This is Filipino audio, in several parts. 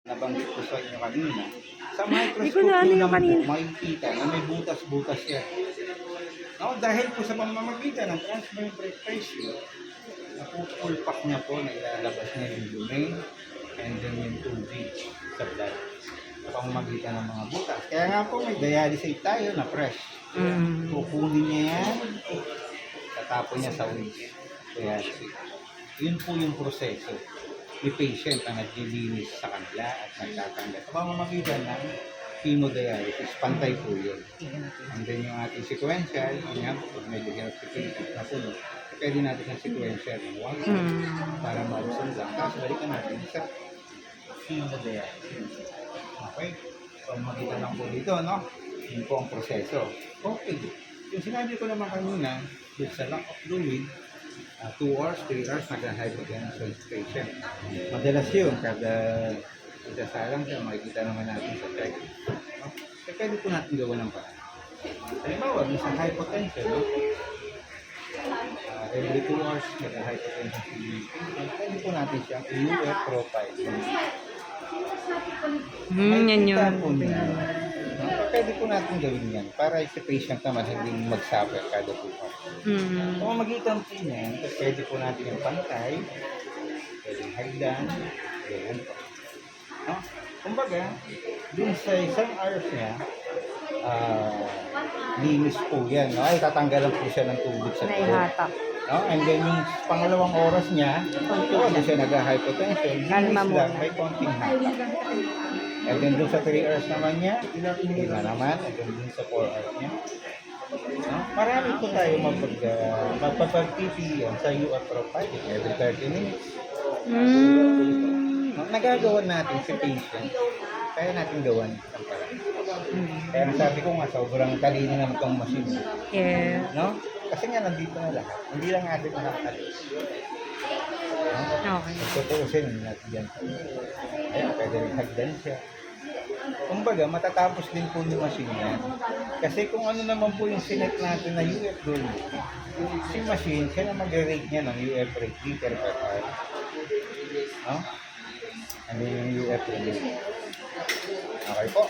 nabanggit ko sa inyo kanina, sa Hindi ko na microscope ano yun yung lang po, kanina. makikita na may butas-butas yan. No, dahil po sa pamamagitan ng transmembrane pressure, napupulpak niya po na ilalabas niya yung dumi and then yung tubig sa blood sa pamamagitan ng mga butas. Kaya nga po may dialysate tayo na fresh. Kukunin niya yan, tatapon niya sa waste. Dialysate. Yun po yung proseso. May patient ang naglilinis sa kanila at nagtatanggal. Sa pamamagitan ng hemodialysis, pantay po yun. And then yung ating sequential, yun nga, pag medyo hirap si patient na puno, pwede natin sa sequential ng 1 para malusog lang. Tapos balikan natin sa hemodialysis. Okay? So, makita lang po dito, no? Yun po ang proseso. Okay. Yung sinabi ko naman kanina, with sa lack of fluid, 2 hours, 3 hours, nag-hypotension patient. Madalas yun, kada isasalang siya, makikita naman natin sa check. No? So, pwede po natin gawa ng paraan. Halimbawa, sa hypotension, no? Every 2 hours, nag-hypotension si patient, pwede po natin siyang UF profile. Yan yun. Po niya. No? Pwede po natin gawin yan para si patient naman hindi mag-suffer kada 2 hours. Kung magitan po niyan, pwede po natin yung pantay, pwedeng hagdan, ganyan po. No? Kumbaga, dun sa isang hours niya, linis po yan. No? Ay, tatanggalan po siya ng tubig sa tubig. Naihatak. No? And then yung pangalawang oras niya, kung siya nag-hypotension, linis lang, may konting hatak. And then doon sa 3 hours naman niya, iba naman. And then doon sa 4 hours niya. No? Marami po tayo magpapag-PP sa UF profile every 30 minutes. No? Nagagawa natin si patient, kaya natin gawan ang paraan. Kaya sabi ko nga, sobrang talino naman itong machine. Yeah. No? Kasi nga nandito na lahat. Hindi lang natin nakakalis. No? Okay. Tutuusin natin yan. Ayan, pwede rin hagdan siya. Kumbaga, matatapos din po yung machine yan. Kasi kung ano naman po yung sinet natin na UF doon, si machine, siya na mag-rate niya ng UF rate liter per hour. No? Ano yung UF rate? Okay po.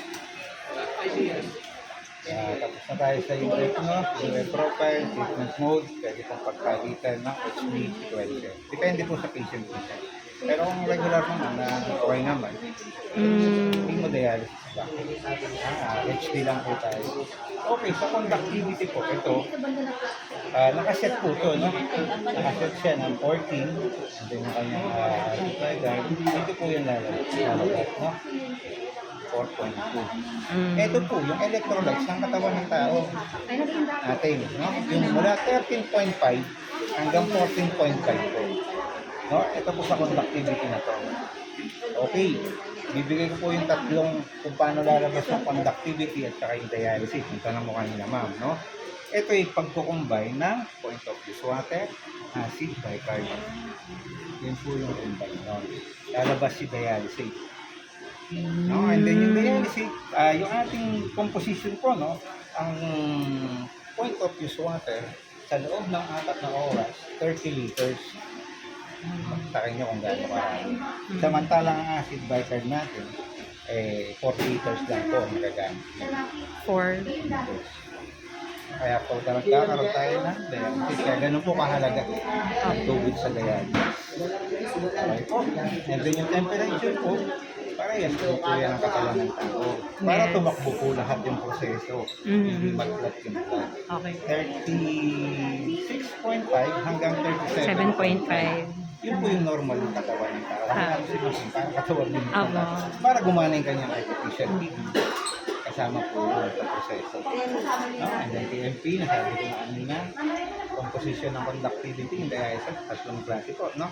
Tapos na tayo sa UF, no? UF profile, treatment mode, pwede pong pagpalitan ng HB sequential. Depende po sa patient po siya. Pero kung regular naman, okay naman, hemodialysis lang. HD lang po tayo. Okay, sa conductivity po, ito, nakaset po ito, no? Nakaset siya ng 14, and then yung kanyang supply guide, ito po yung lalabas, no? 4.2. Ito po, yung electrolytes ng katawan ng tao natin, no? Yung mula 13.5 hanggang 14.5 po. No? Ito po sa conductivity na to. Okay, bibigay ko po yung tatlong kung paano lalabas yung conductivity at saka yung dialysis. Yung tanong mo kanina, ma'am, no? Ito ay pagkukumbine ng point of use water, acid, bicarbonate. Yun po yung combine, no? Lalabas si dialysis. No? And then yung dialysis, yung ating composition po, no? Ang point of use water sa loob ng 4 na oras, 30 liters. Magtakin nyo kung gaano karami. Samantalang ang acid bicarb natin, 4 liters lang po ang nagagamit. 4. Kaya po nagkakaroon tayo ng dialysis. Kaya ganun po kahalaga ang tubig sa dialysis. Okay po. And then yung temperature po, parehas po po yan ang katawan ng tao. Para tumakbo po lahat yung proseso. Hindi mag-flat yung blood. Okay. 36.5 hanggang 37.5. 7.5. Yun po yung normal ng katawan ng tao. Ang sinusin, parang katawan din. Aba. Para gumana yung kanyang artificial kidney. Kasama po yung proseso. No? And then TMP, nasabi ko na kanina, composition ng conductivity, yung dialysis, tatlong klase po, no?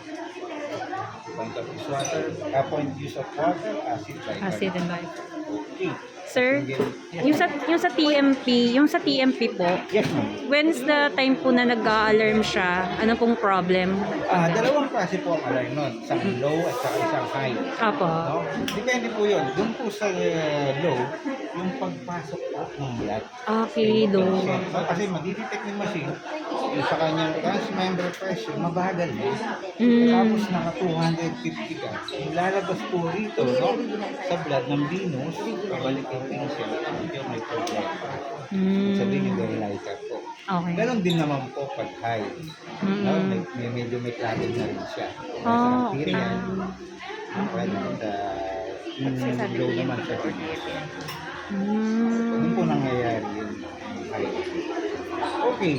Point of use water, point use of water, acid, bicarbonate. Acid and bicarbonate. Okay. Sir, yung sa TMP po, Yes, ma'am. when's the time po na nag-a-alarm siya? Ano pong problem? Dalawang klase po ang alarm nun. Isang low at saka isang high. Apo. No? Depende po yun. Doon po sa low, yung pagpasok po ng blood. Okay, low. So, kasi madidetect ng machine yung sa kanyang transmembrane pressure, mabagal na. Mm. Tapos naka 250 ka, lalabas po rito, no? Sa blood ng venous, pabalik yung pinsel, yung may problema. Sabihin yung dialyzer po. Okay. Ganon din naman po pag high. No? Medyo may clotting na rin siya. Sa Okay. arterial, pwede sa low naman sa venous. Ano po nangyayari yun? High. Okay.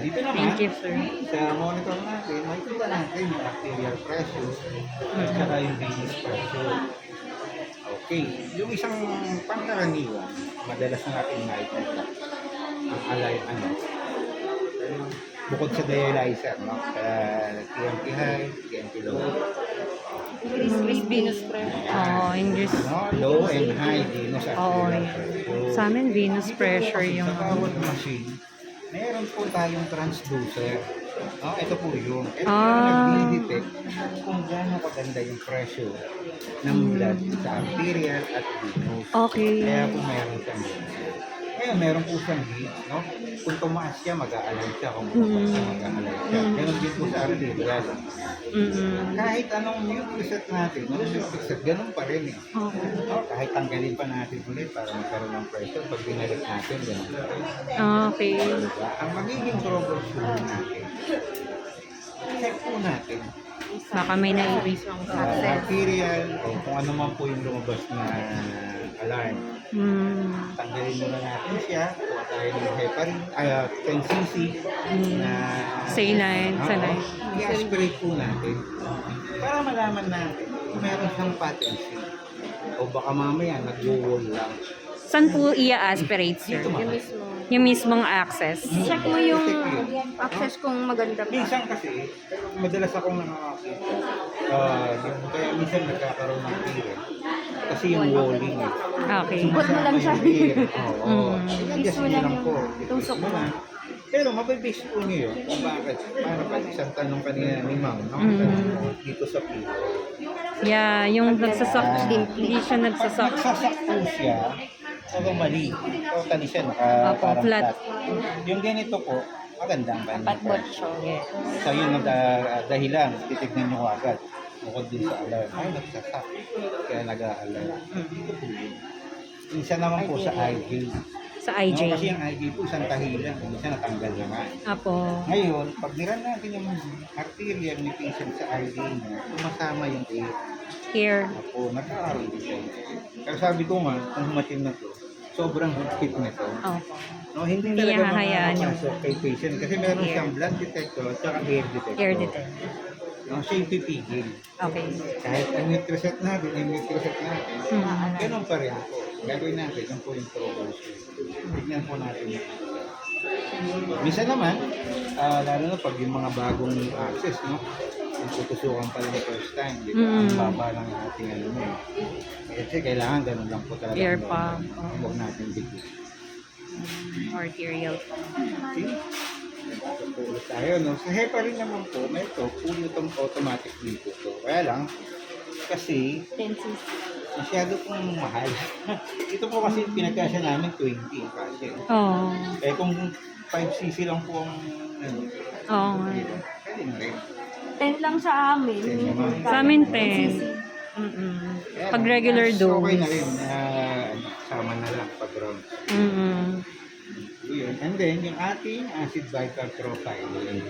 Dito naman, Thank you, sir. sa monitor natin, makikita natin yung arterial pressure at saka yung venous pressure. Okay. Yung isang pangkaraniwan, madalas na natin nakikita ang bukod sa dialyzer, no? TMP high, TMP low. Increased venous pressure. Oo, English. No? Low and high venous Oo, arterial yan. pressure. Sa amin, venous Dito po pressure kasi yung... Sa bawat machine, meron po tayong transducer. No? Ito po yun. Ito yung nag-detect kung gaano kaganda yung pressure ng blood sa arterial at venous. Okay. Kaya po meron siyang ganyan. Ngayon, meron po siyang gauge, no? Kung tumaas siya, mag-aalay siya. Kung bumaba siya, mag-aalay siya. Ganon din po sa arterial. Kahit anong new preset natin, no? New preset, ganun pa rin eh. Okay. No? Kahit tanggalin pa natin ulit para magkaroon ng pressure, pag binalik natin, ganun pa rin. Okay. Diba? Ang magiging troubleshooting natin, check po natin Baka may na-erase yung arterial o kung ano man po yung lumabas na alarm. Tanggalin muna natin siya. Kuha tayo ng heparin, 10cc na saline. Oo. Saline. I-aspirate po natin para malaman natin kung meron siyang patency o baka mamaya nag-wall lang. Saan po i-aspirate, sir? Dito Yung mama. mismo. Yung mismong access. Check mo yung Check yun. access kung maganda ba. Minsan kasi, madalas akong nakakakita. Kaya minsan nagkakaroon ng clear. Kasi yung walling eh. Okay. Ikot mo lang siya. Oo. Just mo nyo lang lang yung po. tusok mo mo. lang. Pero mabibase po nyo yun kung bakit. Para pa isang tanong kanina ni Ma'am, no? Tanong mo dito sa pillow. Yeah, yung nagsasak, hindi siya nagsasak. Nagsasak po siya. Pero mali. Totally siya. Opo, Parang flat. Yung ganito po, maganda ang kanyang Patbot pressure. siya. So yun ang dahilan. Titignan nyo agad. Bukod din sa alarm. Ay, nagsasak. Kaya nag-a-alarm. Ito po yun. Isa naman po sa IG. Sa No, kasi IJ. yung IG po, isang tahilan. Isa natanggal na nga. Apo. Ngayon, pag niran natin yung arterial ni patient sa IG niya, sumasama yung air. Here. Ako, nagkakaroon din siya. Pero sabi ko nga, kung machine na to, sobrang higpit nito. Opo. No, hindi Hindi talaga hahayaan yung makakapasok kay patient kasi meron air. siyang blood detector at saka air detector. Air detector. No, siya yung pipigil. Okay. Kahit ang reset natin, ganun pa rin po. Gagawin natin, yun po yung troubleshoot. Tignan po natin yun. Minsan naman, lalo na pag yung mga bagong access, no? Yung tutusukan pa lang first time, di ba? Ang baba lang ang ating ano mo. Kasi kailangan ganun lang po talaga. Air ang pump. normal. Huwag natin bigyan. Arterial. Okay? Ulit tayo, no? Sa heparin naman po, may ito, fully automatic dito to. Kaya lang, kasi 10cc. masyado pong mahal. Ito po kasi pinagkasya namin 20 yung kasi. Oo. Eh kung 5cc lang po ang ano, Oo. pwede na rin. 10 lang sa amin. Sa amin 10. Kaya Pag lang, regular mas dose. Okay na rin na sama na lang pag round. Yun. And then, yung ating acid vital profiling.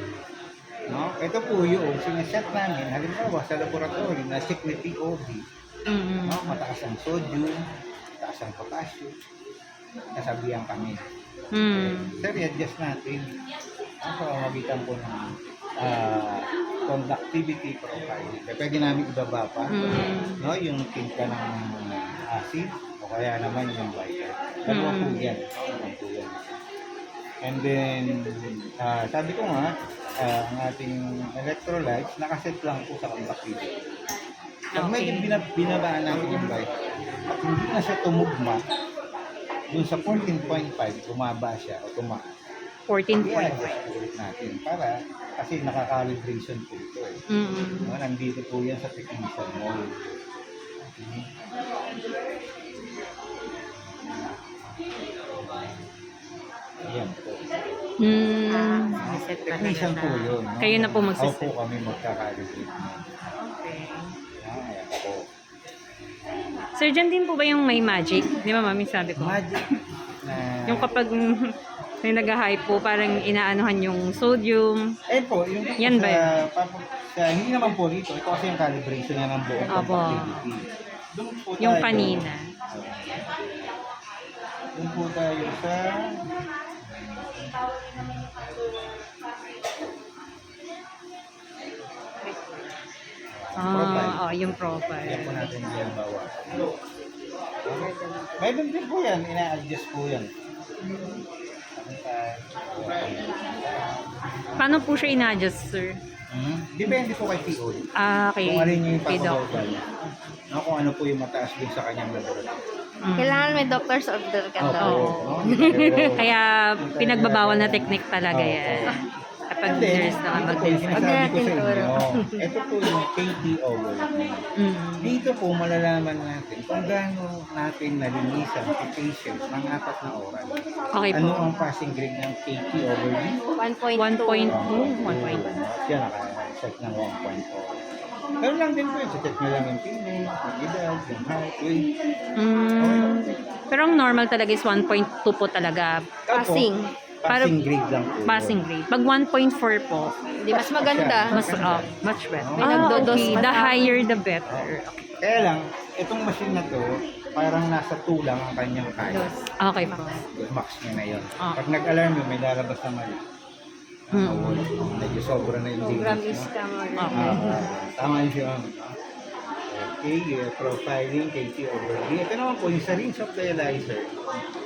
No? Ito po yung sinaset namin, halimbawa sa laboratory na check na POD, no? Mataas ang sodium, mataas ang potassium, nasabihan kami. Sir, i-adjust natin ang pamamagitan po ng conductivity profiling. Kaya pwede namin ibaba pa, no? Yung tinta ng acid o kaya naman yung vital. Dalawa po yan. Dalawa po yan. And then, sabi ko nga, ang ating electrolytes, nakaset lang po sa conductivity. Pag medyo binabaan natin yung vital, at hindi na siya tumugma, dun sa 14.5, tumaba siya o tumaas. 14.5. I-adjust ulit natin para, kasi nakakalibration po ito eh. No, nandito po yan sa technician mo. Ayan po. set talaga Technician po siya. yun. No? Kayo na po magsiset. Ako po kami magkakalibrate. Okay. Ayan po. Sir, dyan din po ba yung may magic? Di ba, mami, sabi ko? Magic na... Yung kapag may nag-hype po, parang inaanuhan yung sodium. Eh po, yung Yan ba yun? hindi naman po rito. Ito kasi yung calibration niya ng buong Opo. compatibility. Doon po Yung tayo. kanina. Doon po tayo sa... Ah, yung Yan profile. po natin yung bawa. Meron din po yan. Ina-adjust po yan. Paano po siya ina-adjust, sir? Depende po kay PO. Ah, okay. Kung alin yung Kay doc. ipapabawal. No, kung ano po yung mataas din sa kanyang laboratory. Mm. Kailangan may doctor's order ka Opo, daw. no? Kaya pinagbabawal na technique talaga yan. Kapag there's naman ito po yung mag-test. sinasabi ko sa Huwag natin inyo. Ito po yung KT over. Mm. Dito po malalaman natin kung gaano natin nalinisan si patient ng 4 na oras. Okay Ano po. ang passing grade ng KT over D? 1.2. 1.2. 1.2. Siya naka-set ng 1.0. Pero lang din po yun. Check nyo lang yung pinin, yung edad, yung height, weight. Mm. Pero ang normal talaga is 1.2 po talaga. Passing. Passing grade lang po. Passing grade. Pag 1.4 po, Di mas maganda. mas much better. May nagdodos Okay. pa The sa- higher the better. Kaya lang, itong machine na to, parang nasa 2 lang ang kanyang kaya. Okay po. Max niya na yun. Ah. Pag nag-alarm yun, may lalabas na mali. Medyo sobra na yung Program digits, is no? camera. Tama yun siya. Okay, profiling, KT over D. Ito naman po, yung sa rinse of dialyzer.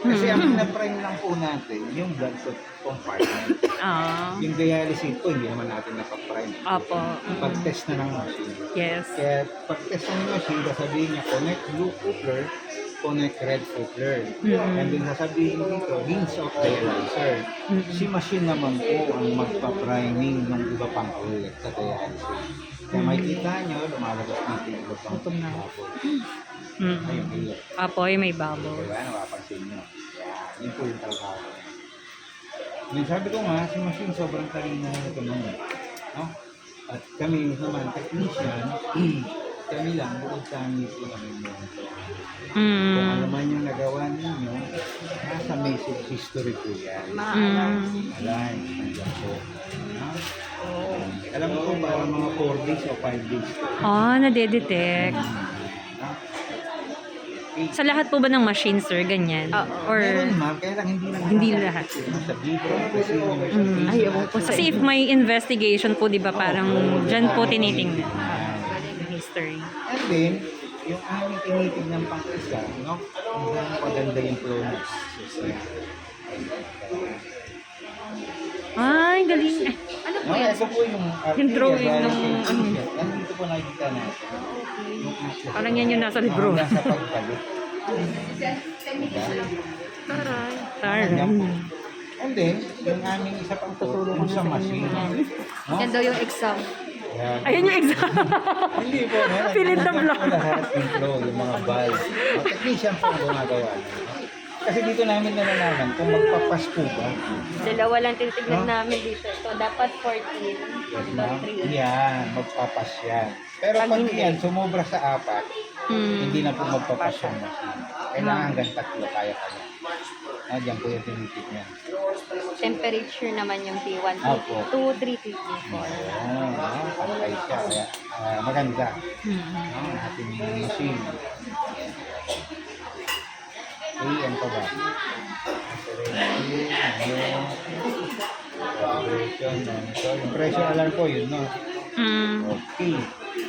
Kasi ang pinaprime lang po natin, yung blood compartment. Ah. Yung dialysis po, hindi naman natin napaprime. Opo. Pag-test na ng machine. Yes. Kaya pag-test ng machine, sasabihin niya, connect blue coupler, connect red coupler. And then sasabihin dito, rinse of dialyzer. Si machine naman po ang magpa-priming ng iba pang ulit sa dialysis. Kaya makikita nyo, lumalabas dito yung iba pang bubble. Ayun, ilot. Apo, yung may bubble. Diba? Napapansin nyo. Yan. Yun po yung trabaho. Yung sabi ko nga, si machine sobrang talino na ito naman. No? At kami naman, technician, kami lang, bukod sa amin po namin yun. Kung ano man yung nagawa ninyo, nasa message history po yan. Alarm, nandiyan po. No? Alam mo po, parang mga 4 days o 5 days. Ah, nade-detect. No? Sa lahat po ba ng machine, sir, ganyan? Or Meron ma'am, kaya lang hindi lahat? Sa libro, kasi Ay, ewan ko. Kasi if may investigation po, di ba, parang dyan po tinitingnan. History. And then, yung aming tinitingnan pang isa, no? Kung gaano kaganda yung flow ng system. Ay, galing. Ano po No, yan? ito po yung Yung drawing nung ano. Yan dito po nakikita natin. Yung access. Parang yan yung nasa libro. Nasa pagbalik. Taray. And then, yung aming isa pang tutulong yung sa machine. No? Yan daw yung exam. Yan. Ayun yung exam. Hindi po, meron. Fill in the Nandyan blank. po lahat yung flow, yung mga valve. Technician po ang gumagawa. Kasi dito namin nalalaman kung magpapas po ba. Dalawa lang tinitignan namin dito. So, dapat 14. Yes, Ito, ma'am. 3. Yan, magpapas yan. Pero pag yan, sumobra sa 4, hindi na po magpapas yung machine. Kailangan hanggang 3, kaya ka na. Diyan po yung tinitignan. Temperature naman yung T1, Opo. T2, 3, T4. Patay siya. Kaya maganda. Ang ating machine. Okay, ano pa ba? Yung pressure alarm po yun, no? Okay.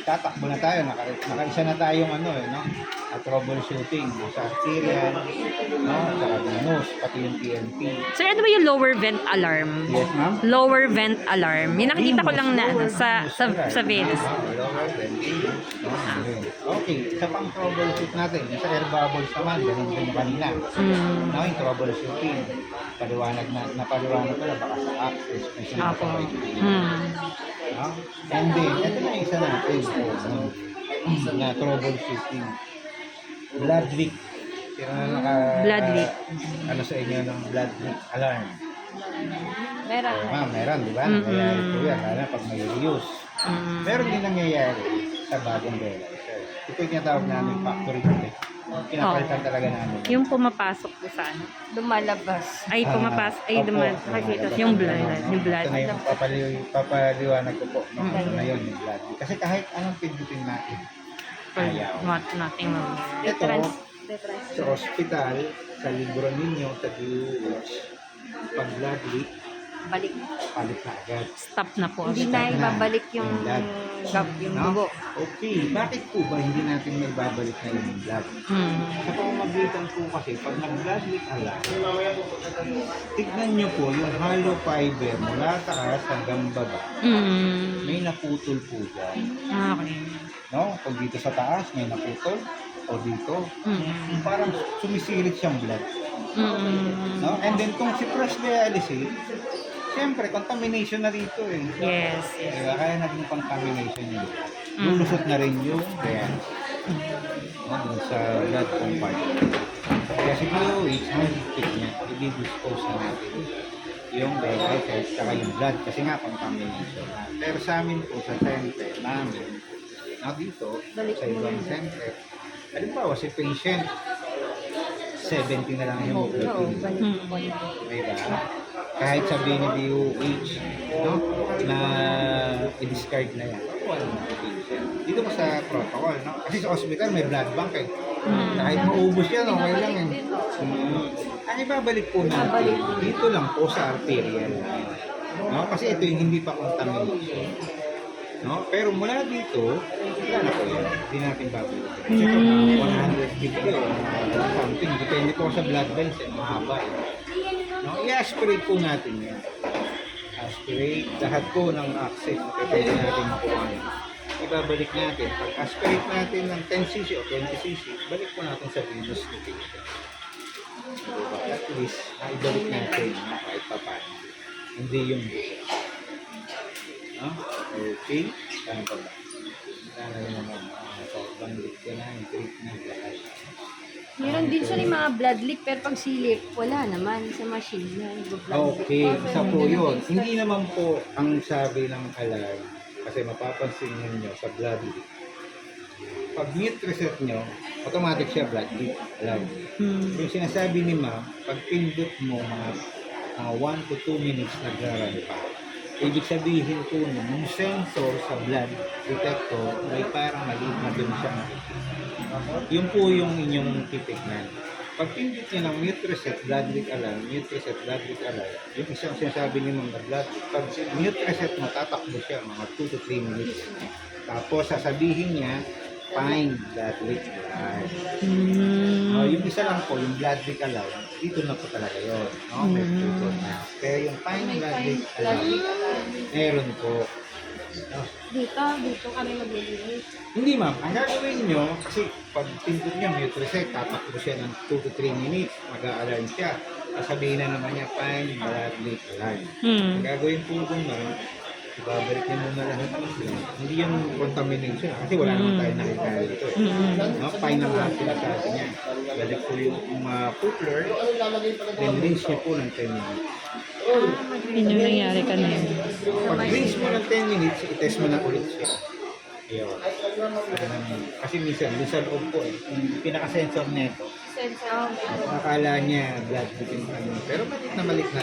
Tatakbo na tayo. Nakaisa na tayong ano eh, no? At troubleshooting. Sa arterial, no? Saka venous, pati yung PNP. Sir, ano ba yung lower vent alarm? Yes, ma'am? Lower vent alarm. Yung nakikita ko lang na ano, sa Venus. Lower vent, venous, no? Okay, isa pang troubleshoot natin. Yung sa air bubbles naman, ganun din kanina. No, yung troubleshooting. Paliwanag na, napaliwanag ko lang baka sa access. Apo. No? And then, ito na yung isa natin. Na troubleshooting. Blood leak. Pero na naka... Blood leak. Ano sa inyo ng blood leak alarm. Meron. Oo, ma'am, meron, di ba? Nangyayari po yan, lalo na pag may reuse. Meron din nangyayari sa bagong balancer. Ito yung tinatawag namin factory defect. Pinapalitan talaga namin. Yung pumapasok po sa ano? Lumalabas. Ay, pumapasok. Ay, Opo, nakikita. lumalabas Yung po blood. yun, no? Yung blood. Ito na yung papaliwanag ko po. No? Ito na yun, yung blood. Kasi kahit anong pindutin natin, ayaw. Nothing wrong. Ito, Detrans. sa ospital, sa libro ninyo, sa DOH, pag blood leak, Balik. palit na agad. Stop na po. Hindi na ibabalik yung blood. yung No? dugo. Okay, bakit po ba hindi natin may babalik na yung blood? Sa pamamagitan po kasi, pag nag-blood leak alam, tignan nyo po yung hollow fiber mula taas hanggang baba, may naputol po dyan. Okay. No? Kung dito sa taas, may naputol, o dito, parang sumisilip siyang blood. No? And then kung si fresh dialysis, siyempre, contamination na dito eh. Yes. Diba? Kaya naging contamination yun. Lulusot na rin yung dialysis. No? Dun sa blood compartment. Kaya si DOH, ang higpit niya, i-dispose na natin yung dialysis saka yung blood kasi nga contamination na. Pero sa amin po, sa center namin, na dito, sa ibang center, halimbawa si patient, 70 na lang yung hemoglobin. Diba? Kahit sabihin ni DOH, no, na i-discard na yan. Wala na patient. Dito pa sa protocol, no? Kasi sa hospital may blood bank eh. Kahit maubos yan, okay lang eh. Ang ibabalik po natin, dito lang po sa arterial line. No? Kasi ito yung hindi pa contamination. No? Pero mula dito, wala na po yan. Hindi natin babalik. Kasi kung 150 o something, depende po sa blood banks, eh, mahaba eh. No? I-aspirate po natin yan. Aspirate, lahat po ng access na pwede natin makuha yan. Ibabalik natin. Pag aspirate natin ng 10cc o 20cc, balik po natin sa venous location. Diba? At least, ibalik natin no? Kahit pa paano. Hindi yung buo. No? Okay? Saan pa ba? Saan na rin naman? Bandit ka na, yung treatment lahat. Meron din siya ng mga blood leak, pero pag silip, wala naman sa machine na. Okay, isa po yun. Hindi naman po ang sabi ng alarm kasi mapapansin nyo sa blood leak. Pag mute reset nyo, automatic siya blood leak. Alarm. Yung sinasabi ni ma'am, pag pindot mo mga 1 to 2 minutes nagraran pa. Ibig sabihin po nun, yung sensor sa blood detector may parang maliit na dun siya makikita. Yun po yung inyong titignan. Pag pindot nyo ng mute reset, blood leak alarm, mute reset, blood leak alarm, yung isang sinasabi ni mga blood leak, pag mute reset mo, tatakbo siya mga 2 to 3 minutes. Tapos sasabihin niya, find blood leak alarm. Yung isa lang po, yung blood leak alarm, dito na po talaga yun. No? May tutor na. Pero yung find blood leak alarm, meron po. No? Dito kami maglilinis. Hindi ma'am, ang gagawin nyo, kasi pag pindot nyo, mute reset, tatakbo siya ng 2 to 3 minutes, mag-a-alarm siya. Sasabihin na naman niya, find blood leak alarm. Ang gagawin po dun ma'am, ibabalik niya muna lahat ng blood. Hindi yung contamination, kasi wala naman tayo nakita dito. No? Find na nga sila sa atin niya. Balik po yung putler, then rinse niya po ng 10 minutes. Yun yung nangyari kanina. Pag rinse mo ng 10 minutes, i-test mo na ulit siya. Ayun. Kasi minsan, dun sa loob po yung pinaka-sensor nito, akala niya blood leak yung ano. Pero malik na.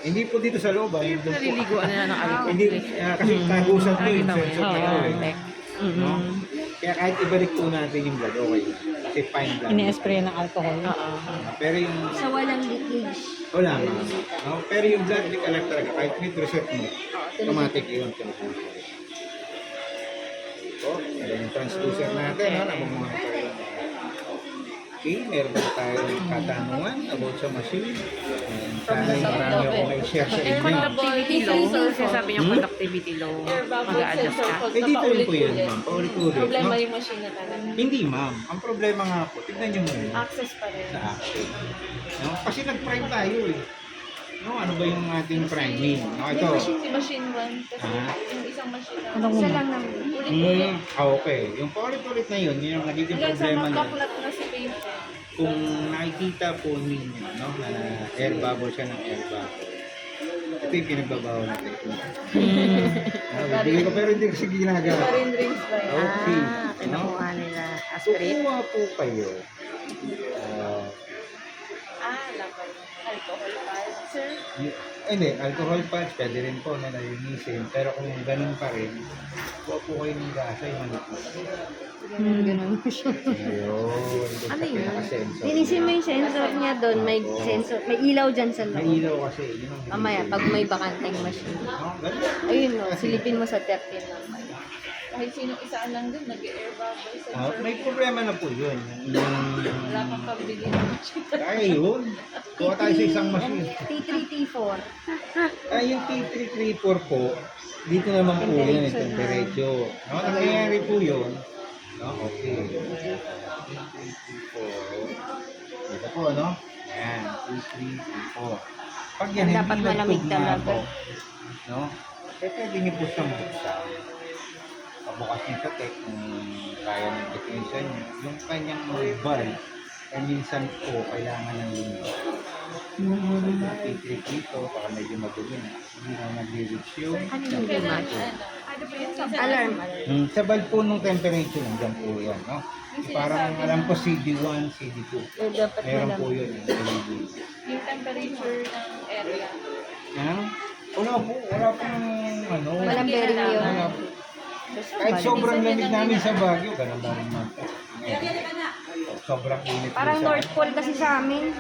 Hindi po dito sa loob. Hindi po Naliliguan na ng alcohol. Hindi, kasi tagusan po yung sensor na yun. No? Kaya kahit ibalik po natin yung blood, okay lang. Kasi fine blood. Ini-spray ng alcohol. Pero yung Sa walang leakage. wala nga. No? Pero yung blood leak alarm talaga, kahit mid reset mo, automatic yun. Ito, yung transducer natin, no? Namumonitor yun. Okay, meron ba tayong katanungan about sa machine? Sana marami ako may share sa inyo. Conductivity low. Kasi sabi niya conductivity low. Mag-a-adjust ka. Eh dito rin po yun, ma'am. Paulit-ulit. Problema No? yung machine na talaga. Hindi, ma'am. Ang problema nga po, tignan nyo muna Access pa rin. sa action. No? Kasi nag-prime tayo eh. No, ano ba yung ating priming? No, ito. Si machine 1. Kasi Ah. yung isang machine lang. Anong Isa una? lang naman. Ulit-ulit. Okay. Yung paulit-ulit na yun, yun yung nagiging Hanggang sa problema niya. magkakulat na si paper. kung nakikita po ninyo, no, na air bubble siya ng air bubble. Ito yung pinagbabawal na technique. Bibigay ko pero hindi kasi ginagawa. Okay. Kinukuha nila So, aspirate. kuha po kayo. Hindi, alcohol patch, pwede rin po na nalinisin. Pero kung ganun pa rin, kuha po kayo ng gasa yung manipis. Ganun mo siya. Ayun, Ano sa yun? pinaka-sensor. Linisin mo yung sensor niya doon. May sensor. May ilaw dyan sa May loob. ilaw kasi. Yun ang Mamaya, pag may bakanteng machine. ganun. Ayun no, silipin mo sa 13 lang. Kahit sino isa lang din, nag-air bubble sensor. May problema na po yun. Wala kang pabili ng chika. Kaya yun. Kuha tayo sa isang machine. T3, T4. Yung T334 po, dito naman po yun, yung temperature. No, nangyayari po yun. No, okay. T334. Dito po, no? Yan, T334. Pag yan, Dapat hindi malamig nagtugma talaga. po, no? Pwede niyo po siyang buksan. Pabukas niyo sa tech kung kaya ng definition niyo. Yung kanyang valve, ay minsan po kailangan ng linis. T3 dito, para medyo madumi na. Hindi na nag-reach yung Ano yung match? Alarm. sa valve po nung temperature, hanggang po yan, no? Parang alam ko CD1, CD2. Eh, dapat Meron po malamig. yun. LED. Yung temperature ng area. Ha? Wala po, wala pong ano. Walang bearing yun. Wala po. Kahit sobrang lamig namin sa Baguio, ganun ba naman po. Sobrang init. po Parang sa- North Pole kasi sa amin.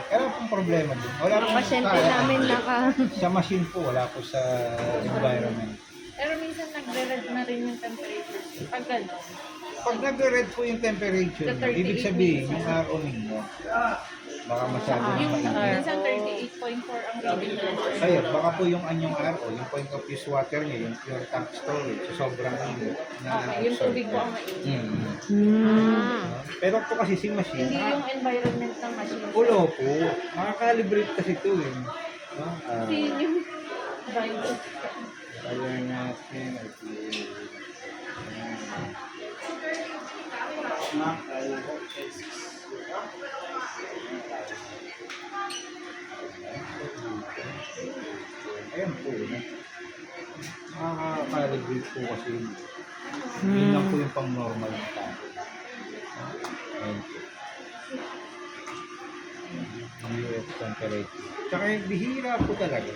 Wala pong problema din. Wala Ang pong pasyente namin sa machine po, wala po sa environment. Pero minsan nagre-red na rin yung temperature. Pag gano'n. Pag nag-red po yung temperature, Sa 38 ibig sabihin, yung RO ninyo, baka masyado na Yung mainit. minsan 38.4 ang reading na. Kaya baka po yung anyong RO, yung point of use water niya, yung pure tank storage, so sobrang init. Okay, yung tubig po ang mainit. Pero po kasi si machine, Hindi yung environment ng machine. ulo po, makakalibrate kasi ito eh. No? Hindi yung vibe. Kaya natin, ayan po, no? Makakalibrate po kasi yun. Yun lang po yung pang normal na tao. Ayan po. US temperature. Tsaka yung bihira po talaga.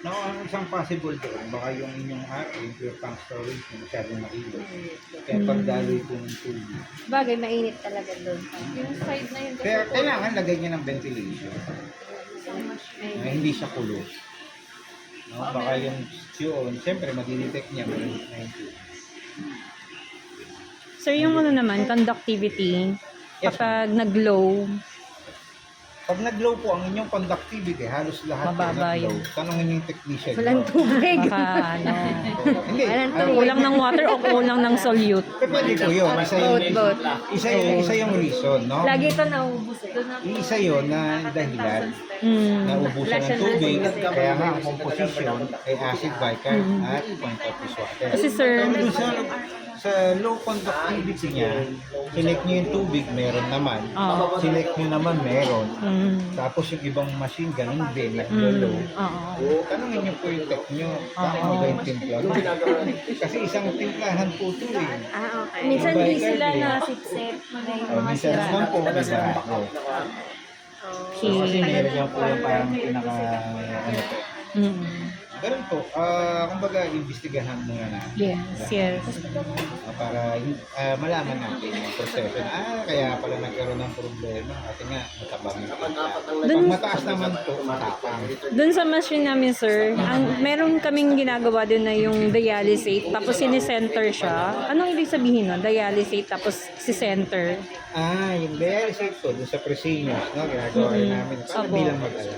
No, ang isang possible doon, baka yung inyong yung pure tank storage yung masyadong mailo. Kaya pagdaloy po ng tubig. Bagay, mainit talaga doon. Yung side na yun. Kaya kailangan lagay niya ng ventilation. Na hindi siya kulo. No, baka yung yun, siyempre madidetect niya kung yung 90. Sir, yung ano naman, conductivity, Yes, kapag nag-low, Pag nag-low po ang inyong conductivity, halos lahat po Mababa nag-low. yun. Tanongin niyo yung technician. Walang mo. tubig. baka ano, Hindi. Walang ano, kulang ng water o kulang ng solute. Pwede po yun. Both. Isa yung reason, no? Lagi ito naubos eh. Isa yun na dahilan na ubusan ng tubig. Kaya nga ang composition ay acid bicarbonate at point of use water. Kasi sir, Pero dun sa low conductivity niya, select niyo yung tubig, meron naman. Oo. Select niyo naman, meron. mm, Tapos yung ibang machine, ganun din, nag-low. oo. Tanungin niyo po yung tech niyo, bakit ba yung timpla? Kasi isang timplahan po ito eh. Ah, okay. Minsan di sila nasipsip. May mga Minsan sira. naman po, diba? So, kasi meron yan po yung parang pinaka, ano po. Ganun po, kumbaga, imbestigahan muna natin. Yes. Para malaman natin yung proseso na, kaya pala nagkaroon ng problema kasi nga matabang yung timpla. Pag mataas naman po, matapang. Dun sa machine namin, sir, meron kaming ginagawa din na yung dialysate, tapos sinicenter siya. Anong ibig sabihin nun? Dialysate, tapos si-center. Yung dialysate po, dun sa Presinos, no, ginagawa rin namin. Para Opo. di lang mag-alay.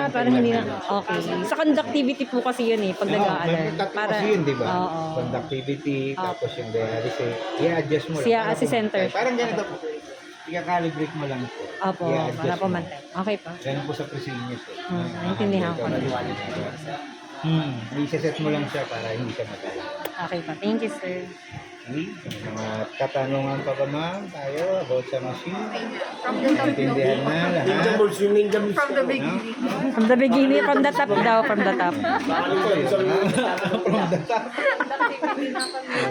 Para hindi na, okay. Sa conductivity po kasi yun eh, pag nag-aalarm. Tatlo kasi yun, di ba? Oo. Conductivity, tapos yung dialysate. I-adjust mo lang. Siya, Para si-center. pumunta. Parang ganito po. I-calibrate mo lang po. Opo, I-adjust para mo. pumantay. Okay pa. Ganun po sa Presinos. Naintindihan ko na. I-set mo lang siya para hindi siya matay. Okay pa. Thank you, sir. Okay? May mga katanungan pa ba ma'am tayo about sa machine? From the top. Intindihan na lahat. From the beginning. From the beginning, from the top daw, from the top. Ito yun, ha? From the top. Activity na kami.